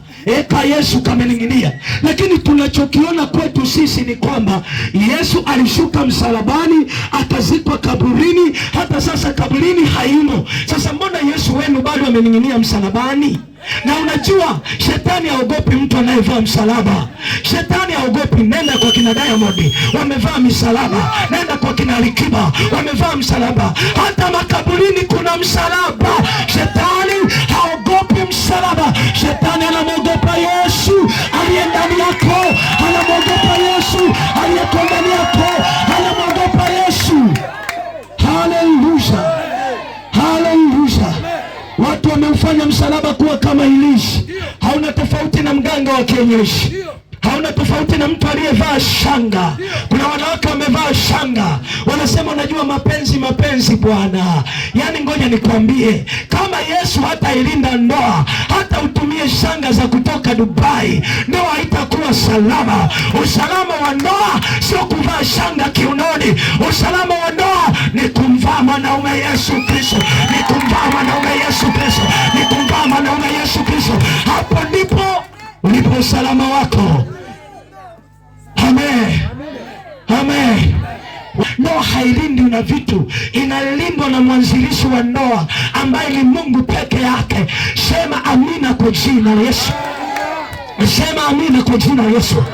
Ka Yesu kamening'inia, lakini tunachokiona kwetu sisi ni kwamba Yesu alishuka msalabani, akazikwa kaburini, hata sasa kaburini hayumo. Sasa mbona Yesu wenu bado amening'inia msalabani? Na unajua shetani haogopi mtu anayevaa msalaba. Shetani haogopi. Nenda kwa kina Diamond, wamevaa misalaba. Nenda kwa kina Alikiba, wamevaa msalaba. Hata makaburini kuna msalaba. Shetani haogopi msalaba. Shetani anamwogopa Yesu aliye ndani yako, anamwogopa Yesu aliyeko ndani yako, anamwogopa Yesu. Haleluya, haleluya. Watu wameufanya msalaba kuwa kama ilishi. Hauna tofauti na mganga wa kienyeji, hauna tofauti na mtu aliyevaa shanga. Kuna wanawake wamevaa shanga, wanasema unajua mapenzi bwana. Yaani ngoja nikwambie, kama Yesu hata ilinda ndoa, hata utumie shanga za kutoka Dubai, ndoa haitakuwa salama. Usalama wa ndoa sio kuvaa shanga kiunoni. Usalama wa ndoa ni kumvaa mwanaume Yesu Kristo, ni kumvaa mwanaume Yesu Kristo, ni kumvaa mwanaume Yesu Kristo. Hapo ndipo ulipo usalama wako. Amen. Amen. Ndoa hailindwi na vitu, inalindwa na mwanzilishi wa ndoa ambaye ni Mungu peke yake. Sema amina kwa jina la Yesu. Sema amina kwa jina la Yesu.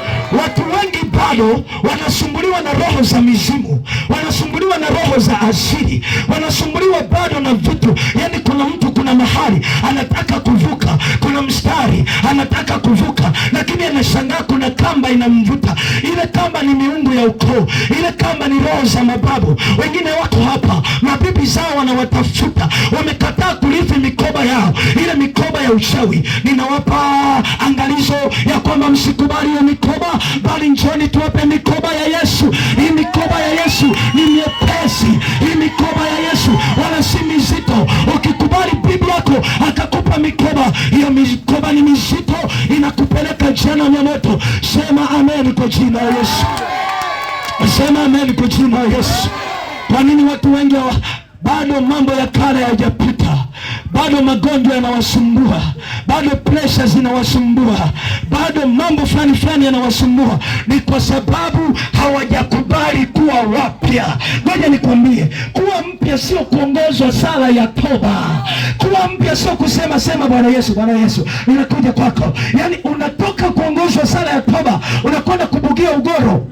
Watu wengi bado wanasumbuliwa na roho za mizimu, wanasumbuliwa na roho za asili, wanasumbuliwa bado na vitu. Yaani kuna mtu, kuna mahali anataka kuvuka, kuna mstari anataka kuvuka, lakini anashangaa kuna kamba inamvuta. Ile kamba ni miungu ya ukoo, ile kamba ni roho za mababu. Wengine wako hapa, mabibi zao wanawatafuta, wamekataa kurithi mikoba yao, ile mikoba ya uchawi. Ninawapa angalizo ya kwamba msikubali hiyo mikoba, bali njoni tuwape mikoba ya Yesu. Hii mikoba ya Yesu ni nyepesi. Hii mikoba ya Yesu wala si mizito. Ukikubali bibi yako akakupa mikoba, hiyo mikoba ni mizito, inakupeleka jehanamu ya moto. Sema amen kwa jina la Yesu. Sema amen kwa jina la Yesu. Kwa nini watu wengi bado mambo ya kale hayajapita? bado magonjwa yanawasumbua, bado pressure zinawasumbua, bado mambo fulani yanawasumbua, ni kwa sababu hawajakubali kuwa wapya. Ngoja nikwambie, kuwa mpya sio kuongozwa sala ya toba. Kuwa mpya sio kusema Bwana Yesu ninakuja kwako. Yaani unatoka kuongozwa sala ya toba, unakwenda kubugia ugoro.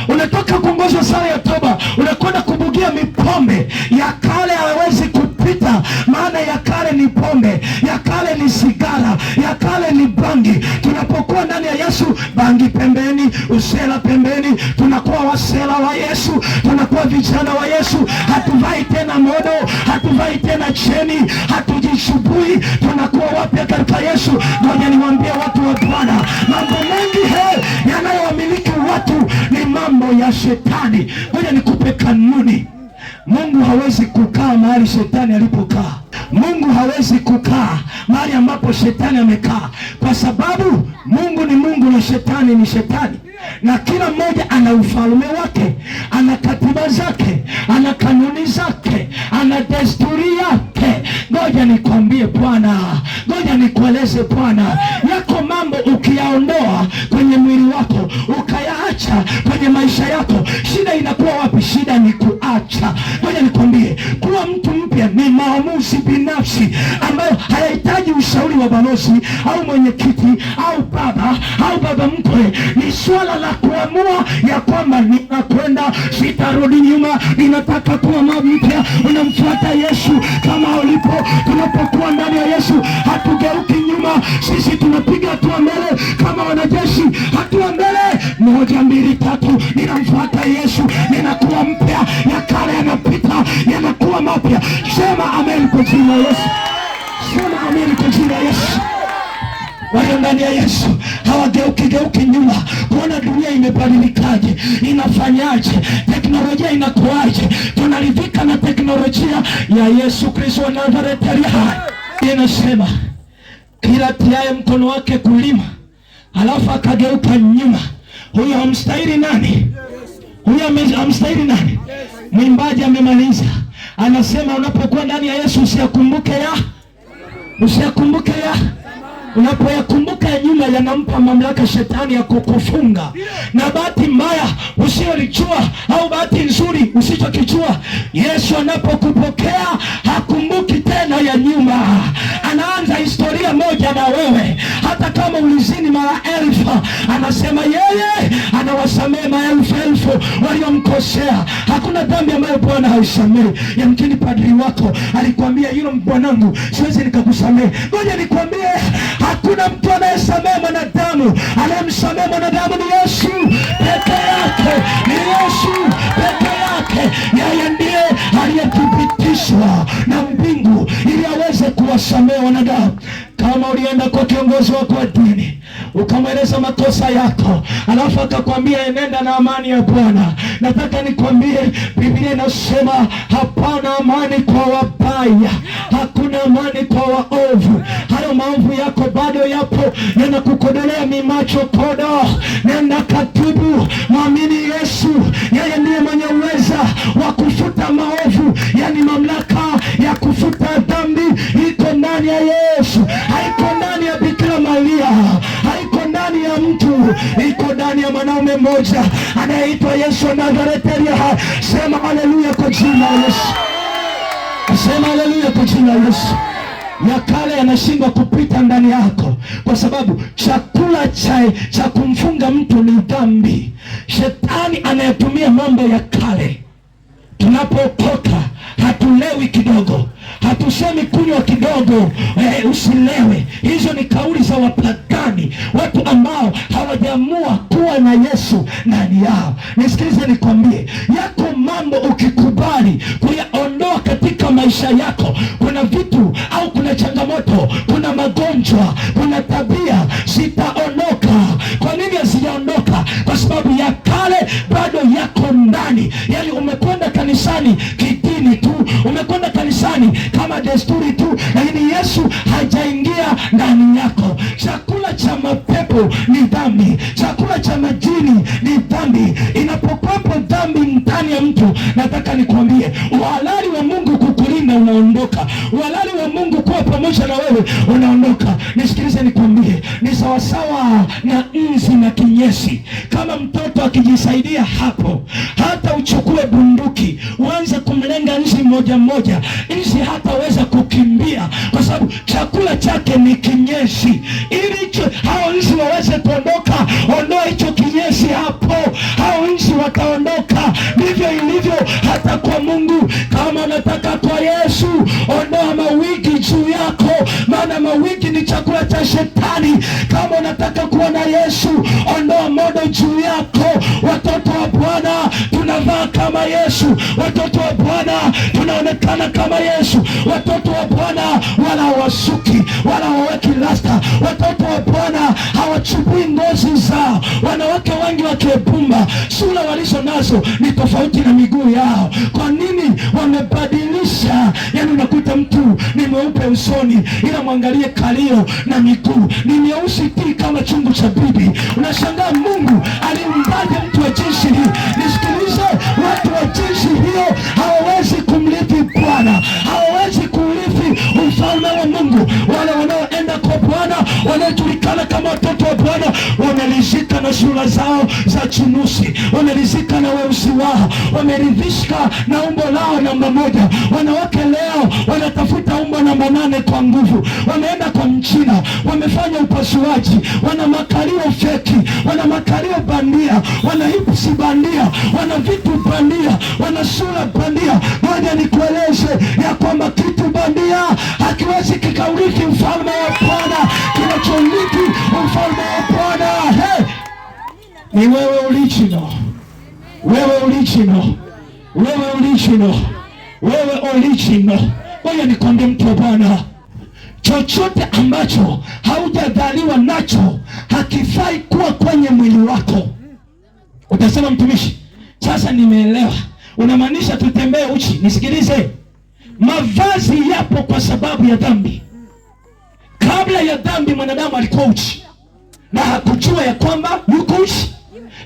Unatoka kuongozwa sala ya toba, unakwenda kubugia mipombe. Ya kale hawezi kupita, maana ya kale ni pombe, ya kale ni sigara, ya kale ni bangi. Tunapokuwa ndani ya Yesu, bangi pembeni, usela pembeni, tunakuwa wasela wa Yesu, tunakuwa vijana wa Yesu. Hatuvai tena modo, hatuvai tena cheni, hatujishubui, tunakuwa wapya katika Yesu. Ngoja niwaambie watu wa Bwana, mambo mengi yanayowamiliki watu ni mambo ya shetani. Ngoja nikupe kanuni. Mungu hawezi kukaa mahali shetani alipokaa. Mungu hawezi kukaa mahali ambapo shetani amekaa, kwa sababu Mungu ni Mungu na shetani ni shetani, na kila mmoja ana ufalme wake, ana katiba zake, ana kanuni zake, ana desturi yake. Ngoja nikwambie Bwana, ngoja nikueleze Bwana, yako mambo ukiyaondoa kwenye mwili wako, ukayaacha kwenye maisha yako, shida inakuwa wapi? Shida ni kuacha. Ngoja nikwambie, kuwa mtu mpya ni maamuzi binafsi ambayo hayahitaji ushauri wa balozi au mwenyekiti au baba mkwe. Ni swala la kuamua ya kwamba ninakwenda, sitarudi nyuma, ninataka kuwa mpya. Unamfuata Yesu kama ulipo. Tunapokuwa ndani ya Yesu hatugeuki nyuma, sisi tunapiga hatua mbele kama wanajeshi. Hatua mbele, 1 2 3, ninamfuata Yesu, ninakuwa mpya. Ya kale yanapita, yanakuwa mapya. Sema amen kwa jina la Yesu. Sema amen kwa jina la Yesu. Walio ndani ya Yesu hawageuki nyuma kuona dunia imebadilikaje, inafanyaje, teknolojia inakuaje. Tunaridhika na teknolojia ya Yesu Kristo wa Nazareti aliye hai. Inasema kila tiaye mkono wake kulima alafu akageuka nyuma, huyo hamstahili nani? Huyo hamstahili nani? Mwimbaji amemaliza, anasema unapokuwa ndani ya Yesu usiyakumbuke ya unapoyakumbuka ya nyuma, yanampa mamlaka shetani ya kukufunga. Na bahati mbaya usiolijua au bahati nzuri usichokijua, Yesu anapokupokea hakumbuki tena ya nyuma, anaanza historia moja na wewe. Hata kama ulizini mara 1000, anasema yeye anawasamehe maelfu waliomkosea. Hakuna dhambi ambayo Bwana haisamehe. Yamkini padri wako alikwambia, yule bwanangu siwezi nikakusamehe. Ngoja nikwambie, hakuna mtu anayesamehe mwanadamu. Anayemsamehe mwanadamu ni Yesu peke yake, ni Yesu peke yake. Yeye ndiye aliyethibitishwa na mbingu ili aweze kuwasamehe wanadamu. Kama ulienda kwa kiongozi wako wa dini ukamweleza makosa yako, alafu akakwambia enenda na amani ya Bwana, nataka nikwambie, Biblia inasema hapana amani kwa wabaya, hakuna amani kwa waovu. Hayo maovu yako bado yapo, yanakukodolea mimacho kodo. Nenda katubu, mwamini Yesu. Yeye ndiye mwenye uweza wa kufuta maovu, yani mamlaka ya kufuta dhambi iko ndani ya Yesu. Haiko ndani ya Bikira Maria, haiko ndani ya mtu, iko ndani ya mwanaume mmoja anayeitwa Yesu wa Nazareti. Sema haleluya kwa jina la Yesu. Sema haleluya kwa jina la Yesu. Ya kale yanashindwa kupita ndani yako kwa sababu chakula cha kumfunga mtu ni dhambi. Shetani anayetumia mambo ya kale. Tunapotoka hatulewi kidogo, hatusemi kunywa kidogo, usilewe. Hizo ni kauli za wapagani, watu ambao hawajaamua kuwa na Yesu ndani yao. Nisikilize nikwambie, yako mambo ukikubali kuyaondoa katika maisha yako, kuna vitu au kuna changamoto, kuna magonjwa, kuna tabia zitaondoka. Kwa nini hazijaondoka? Kwa sababu ya kale bado yako ndani. Yani umekwenda kanisani kidini tu, umekwenda kanisani kama desturi tu, lakini Yesu hajaingia ndani yako. Chakula cha mapepo ni dhambi, chakula cha majini ni dhambi. Inapokuwepo dhambi ndani ya mtu, nataka nikwambie, uhalali wa Mungu kukulinda unaondoka. Uhalali wa Mungu kuwa pamoja na wewe unaondoka. Nisikilize nikwambie, ni sawasawa na nzi na kinyesi. Kama mtoto akijisaidia hapo, hata uchukue bunduki uanze kumlenga nzi mmoja mmoja, nzi hataweza kukimbia kwa sababu chakula chake ni kinyesi. Ili hao nzi waweze kuondoka, ondoa hicho kinyesi hapo, hao nzi wataondoka. Ndivyo ilivyo hata kwa Mungu. Kama unataka kwa Yesu, ondoa mawigi juu yako, maana mawigi ni chakula cha Shetani. Kama unataka kuwa na Yesu, ondoa modo juu yako. Watoto wa Bwana tunavaa kama Yesu, watoto wa Bwana tunaonekana kama Yesu, watoto wa Bwana wala hawasuki wala hawaweki rasta, watoto wa Bwana hawachubui ngozi zao. Wanawake wengi wa Kibumba, sura walizo nazo ni tofauti na miguu yao. Kwa nini? Wamebadilisha. Yani unakuta mtu ni mweupe usoni, ila mwangalie kalio na miguu ni nyeusi ti kama chungu cha bibi. Unashangaa Mungu alimbaje mtu wa jinsi hii? Nisikilize, watu wa jinsi hiyo hawawezi kumrithi Bwana, hawawezi kurithi ufalme wa Mungu. Wale wanaoenda kwa Bwana, wanaojulikana kama watoto wa Bwana, wamelizika na sura zao za chunusi, wamelizika na weusi wao, wameridhishika na umbo lao namba moja. Wanawake leo wanatafuta umbo namba 8 kwa nguvu. Wameenda kwa Mchina, wamefanya upasuaji, wana makalio feki, wana makalio bandia, wana hipsi bandia, wana vitu bandia, wana sura bandia. Moja nikueleze ya kwamba kitu bandia hakiwezi kikaurithi ufalme wa Bwana. Kinachorithi ufalme wa Bwana ni wewe original, wewe original, wewe original, wewe original. Ngoja nikwambie mtu wa Bwana, chochote ambacho haujadhaliwa nacho hakifai kuwa kwenye mwili wako. Utasema mtumishi, sasa nimeelewa, unamaanisha tutembee uchi. Nisikilize, mavazi yapo kwa sababu ya dhambi. Kabla ya dhambi mwanadamu alikuwa uchi na hakujua ya kwamba yuko uchi.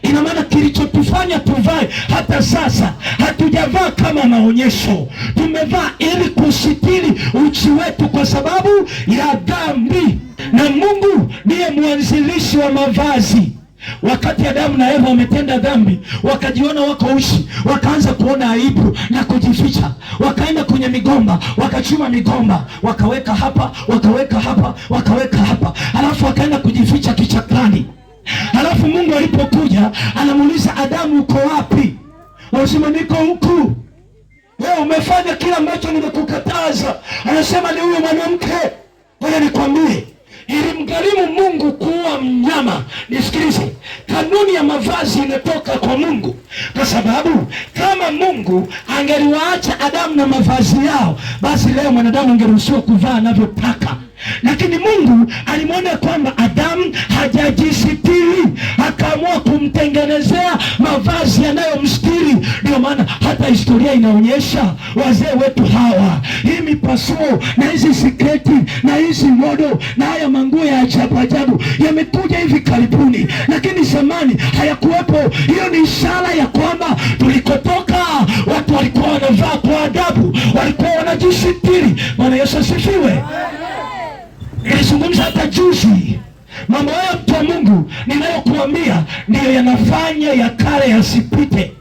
Ina maana kilichotufanya tuvae hata sasa, hatujavaa kama maonyesho, tumevaa ili kusitiri uchi wetu kwa sababu ya dhambi. Na Mungu ndiye mwanzilishi wa mavazi. Wakati Adamu na Eva wametenda dhambi, wakajiona wako uchi, wakaanza kuona aibu na kujificha. Wakaenda kwenye migomba, wakachuma migomba, wakaweka hapa, wakaweka hapa, wakaweka hapa, alafu wakaenda kujificha kichakani. Alafu Mungu alipokuja anamuuliza Adamu, uko wapi? Anasema niko huku. Wewe umefanya kila ambacho nimekukataza. Anasema ni huyo mwanamke. Ngoja nikwambie, ilimgharimu Mungu kuua mnyama. Nisikilize, kanuni ya mavazi inatoka kwa Mungu, kwa sababu kama Mungu angeliwaacha Adamu na mavazi yao, basi leo mwanadamu angeruhusiwa kuvaa anavyotaka. Lakini Mungu alimwona kwamba Adamu hajajisitiri, akaamua kumtengenezea mavazi yanayomstiri. Ndio maana hata historia inaonyesha wazee wetu hawa, hii mipasuo na hizi siketi na hizi modo na haya manguo ya ajabu ajabu yamekuja hivi karibuni, lakini zamani hayakuwepo. Hiyo ni ishara ya kwamba tulikotoka watu walikuwa wanavaa kwa adabu, walikuwa wanajisitiri. Bwana Yesu asifiwe. Nilizungumza hata juzi, mambo haya mtu wa Mungu ninayokuambia ndiyo yanafanya ya kale yasipite.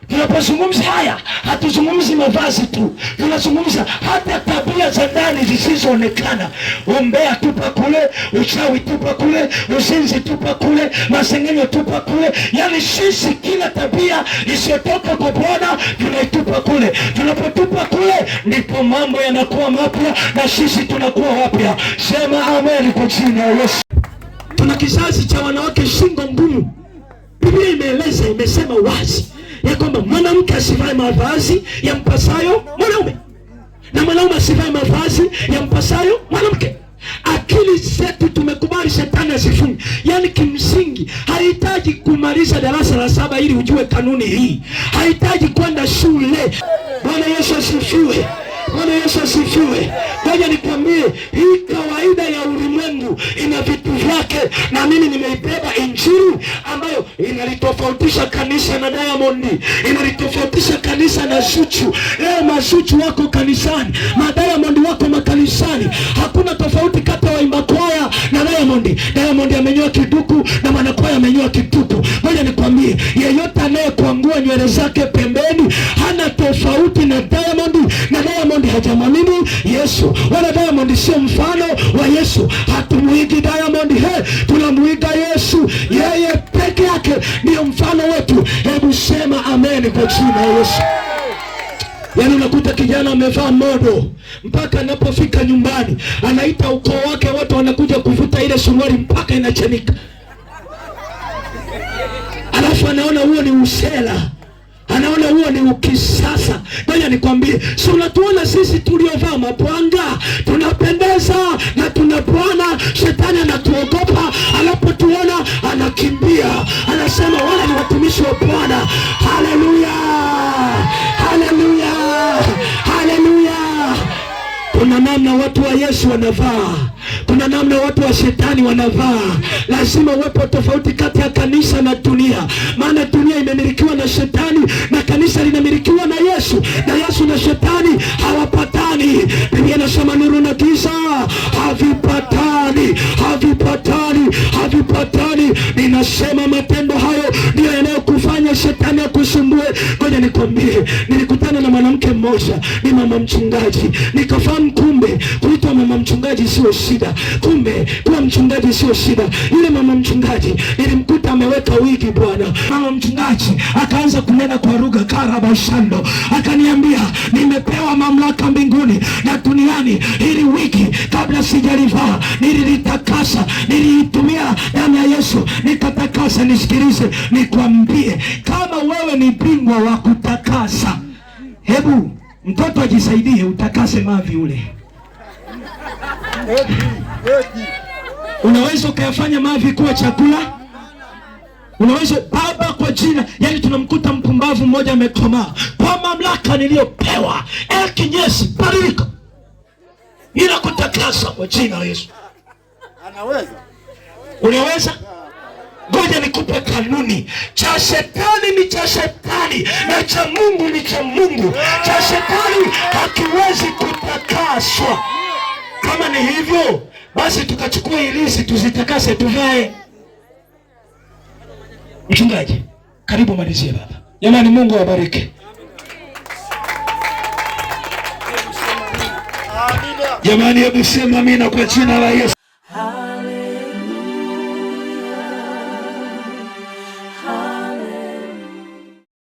Tunapozungumza haya, hatuzungumzi mavazi tu, tunazungumza hata tabia za ndani zisizoonekana. Umbea tupa kule, uchawi tupa kule, uzinzi tupa kule, masengenyo tupa kule. Yani sisi kila tabia isiyotoka kwa Bwana tunaitupa kule. Tunapotupa kule ndipo mambo yanakuwa mapya na sisi tunakuwa wapya. Sema amen kwa jina la Yesu. Tuna kizazi cha wanawake shingo ngumu. Biblia imeeleza, imesema wazi ya kwamba mwanamke asivae mavazi yampasayo mwanaume na mwanaume asivae mavazi yampasayo mwanamke. Akili zetu tumekubali shetani asifunge. Yani kimsingi hahitaji kumaliza darasa la 7 ili ujue kanuni hii, hahitaji kwenda shule. Bwana Yesu asifiwe. Bwana Yesu asifiwe. Ngoja nikwambie, hii kawaida ya ulimwengu ina vitu vyake, na mimi nimeibeba Injili ambayo inalitofautisha kanisa na Diamond, inalitofautisha kanisa na Zuchu. Leo mazuchu wako kanisani, Diamond wako makanisani. Hakuna tofauti kati ya waimba kwaya na Diamond. Diamond amenyoa kiduku na mwanakwaya amenyoa kiduku. Ngoja nikwambie, yeyote anayekuangua nywele zake pembeni hana tofauti na Diamond, na Diamond hajamwamini Yesu, wala Diamond sio mfano wa Yesu. Hatumuigi Diamond, tunamuiga Yesu. Yeye peke yake ndiyo mfano wetu. Hebu sema amen kwa jina la Yesu. Yaani unakuta kijana amevaa modo, mpaka anapofika nyumbani anaita ukoo wake wote wanakuja kuvuta ile suruali mpaka inachanika. Alafu anaona huo ni usela, anaona huo ni ukisasa. Ngoja nikwambie, si unatuona sisi tuliovaa mapwanga tunapendeza na tunapwana, shetani anatuogopa, anapotuona anakimbia, anasema wale ni watumishi wa Bwana. Haleluya, haleluya, haleluya. Kuna namna watu wa Yesu wanavaa, kuna namna watu wa shetani wanavaa. Lazima uwepo tofauti kati ya kanisa na dunia, maana dunia imemilikiwa na shetani na kanisa linamilikiwa na Yesu, na Yesu na shetani hawapatani. Biblia inasema nuru na giza havipatani, havipatani, havipatani. Ninasema matendo hayo ndio yanayokufanya shetani akusumbue. Ngoja nikwambie, nilikutana na mwanamke mmoja, ni mama mchungaji, nikafahamu kumbe kuitwa mama mchungaji sio shida, kumbe kuwa mchungaji sio shida. Yule mama mchungaji nilimkuta ameweka wigi bwana. Mama mchungaji akaanza kunena kwa lugha karabashando, akaniambia nimepewa mamlaka mbinguni na duniani. Hili wigi kabla sijalivaa nililitakasa, niliitumia damu ya Yesu nikatakasa. Nisikilize nikwambie, kama wewe ni bingwa wa kutakasa, hebu mtoto ajisaidie utakase mavi ule. Unaweza ukayafanya mavi kuwa chakula. Unaweza baba kwa jina, yani tunamkuta mpumbavu mmoja amekomaa, kwa mamlaka niliyopewa kinyesi badilika, ila kutakasa kwa jina la Yesu. Anaweza? Unaweza? Ngoja nikupe kanuni. Cha shetani ni cha shetani na cha Mungu ni cha Mungu. Cha shetani hakiwezi kutakaswa. Kama ni hivyo, basi tukachukua ilizi tuzitakase tuvae. Mchungaji, karibu malizie baba. Jamani, Mungu awabariki. Jamani, hebu sema amina kwa jina la Yesu.